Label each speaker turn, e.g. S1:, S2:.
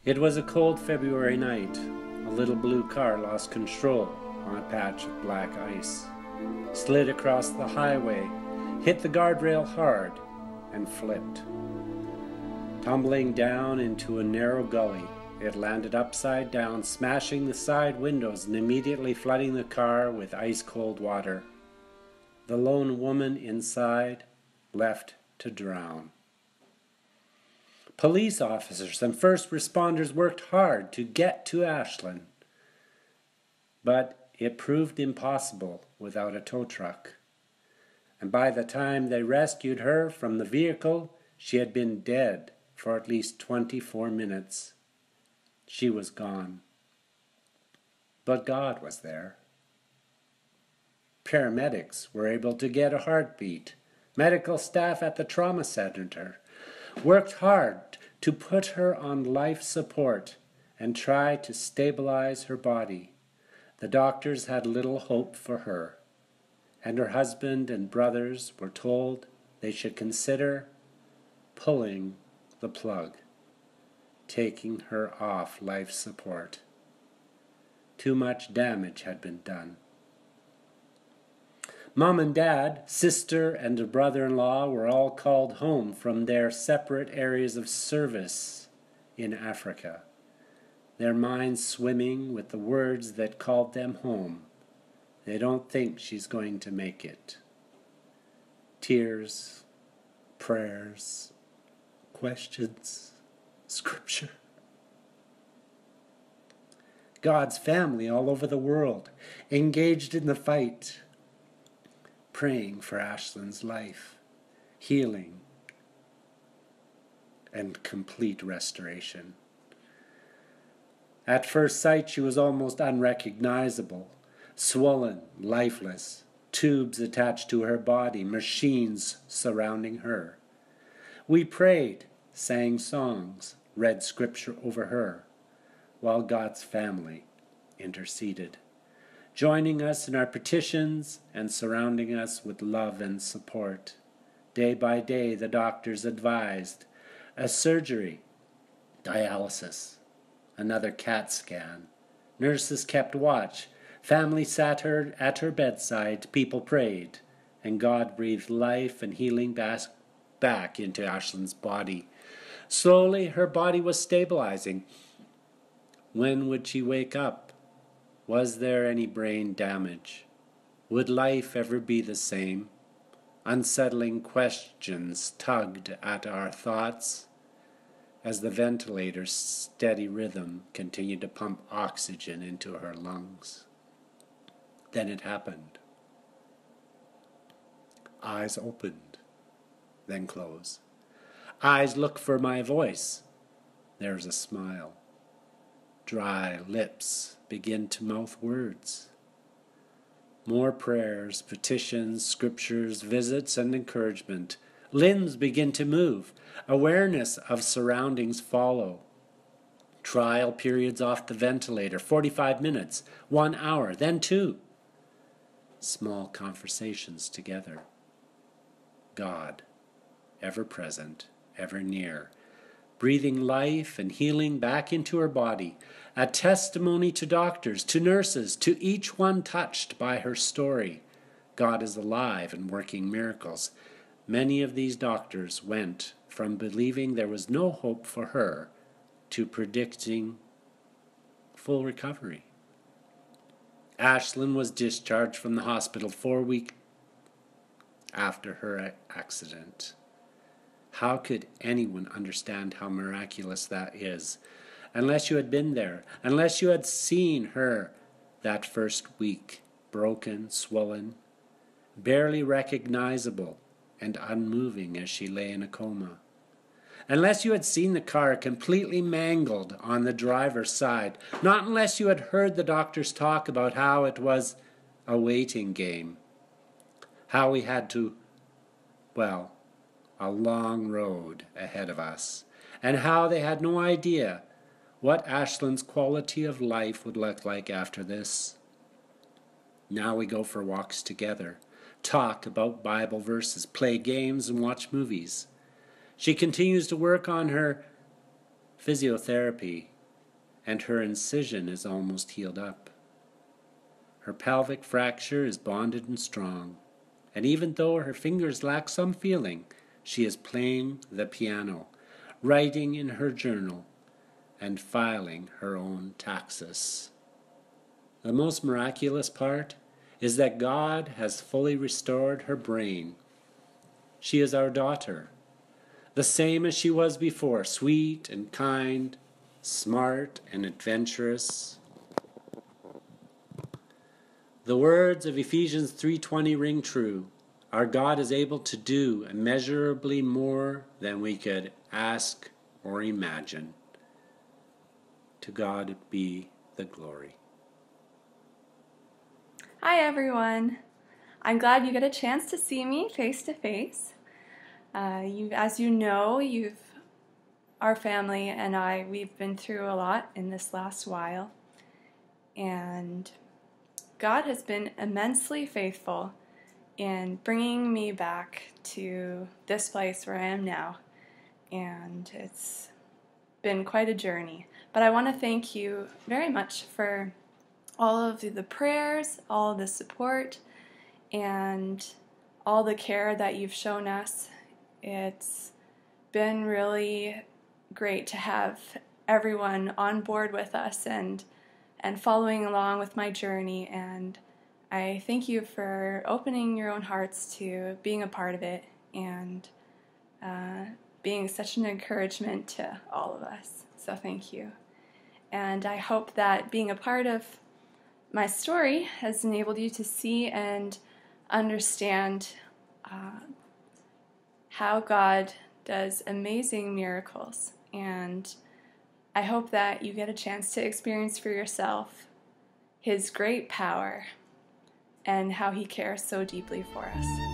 S1: It was a cold February night. A little blue car lost control on a patch of black ice, slid across the highway, hit the guardrail hard, and flipped. Tumbling down into a narrow gully, it landed upside down, smashing the side windows and immediately flooding the car with ice-cold water. The lone woman inside left to drown. Police officers and first responders worked hard to get to Ashlyns, but it proved impossible without a tow truck. And by the time they rescued her from the vehicle, she had been dead for at least 24 minutes. She was gone. But God was there. Paramedics were able to get a heartbeat. Medical staff at the trauma center worked hard to put her on life support and try to stabilize her body. The doctors had little hope for her, and her husband and brothers were told they should consider pulling the plug, taking her off life support. Too much damage had been done. Mom and Dad, sister, and a brother-in-law were all called home from their separate areas of service in Africa, their minds swimming with the words that called them home. They don't think she's going to make it. Tears, prayers, questions, scripture. God's family all over the world, engaged in the fight, praying for Ashlyns' life, healing, and complete restoration. At first sight, she was almost unrecognizable, swollen, lifeless, tubes attached to her body, machines surrounding her. We prayed, sang songs, read scripture over her, while God's family interceded, joining us in our petitions and surrounding us with love and support. Day by day, the doctors advised a surgery, dialysis, another CAT scan. Nurses kept watch. Family sat at her bedside. People prayed, and God breathed life and healing back into Ashlyns' body. Slowly, her body was stabilizing. When would she wake up? Was there any brain damage? Would life ever be the same? Unsettling questions tugged at our thoughts as the ventilator's steady rhythm continued to pump oxygen into her lungs. Then it happened. Eyes opened, then closed. Eyes look for my voice. There's a smile. Dry lips begin to mouth words. More prayers, petitions, scriptures, visits, and encouragement. Limbs begin to move. Awareness of surroundings follow. Trial periods off the ventilator, 45 minutes, 1 hour, then 2. Small conversations together. God, ever present, ever near, breathing life and healing back into her body, a testimony to doctors, to nurses, to each one touched by her story. God is alive and working miracles. Many of these doctors went from believing there was no hope for her to predicting full recovery. Ashlyn was discharged from the hospital 4 weeks after her accident. How could anyone understand how miraculous that is? Unless you had been there, unless you had seen her that first week, broken, swollen, barely recognizable, and unmoving as she lay in a coma. Unless you had seen the car completely mangled on the driver's side, not unless you had heard the doctors talk about how it was a waiting game, how we had to, a long road ahead of us, and how they had no idea what Ashlyns' quality of life would look like after this. Now we go for walks together, talk about Bible verses, play games, and watch movies. She continues to work on her physiotherapy and her incision is almost healed up. Her pelvic fracture is bonded and strong, and even though her fingers lack some feeling, she is playing the piano, writing in her journal, and filing her own taxes. The most miraculous part is that God has fully restored her brain. She is our daughter, the same as she was before, sweet and kind, smart and adventurous. The words of Ephesians 3:20 ring true. Our God is able to do immeasurably more than we could ask or imagine. To God be the glory.
S2: Hi everyone. I'm glad you get a chance to see me face to face. As you know, our family and I, we've been through a lot in this last while, and God has been immensely faithful in bringing me back to this place where I am now, and it's been quite a journey. But I want to thank you very much for all of the prayers, all of the support, and all the care that you've shown us. It's been really great to have everyone on board with us and following along with my journey, and I thank you for opening your own hearts to being a part of it and being such an encouragement to all of us. So thank you. And I hope that being a part of my story has enabled you to see and understand how God does amazing miracles. And I hope that you get a chance to experience for yourself His great power and how He cares so deeply for us.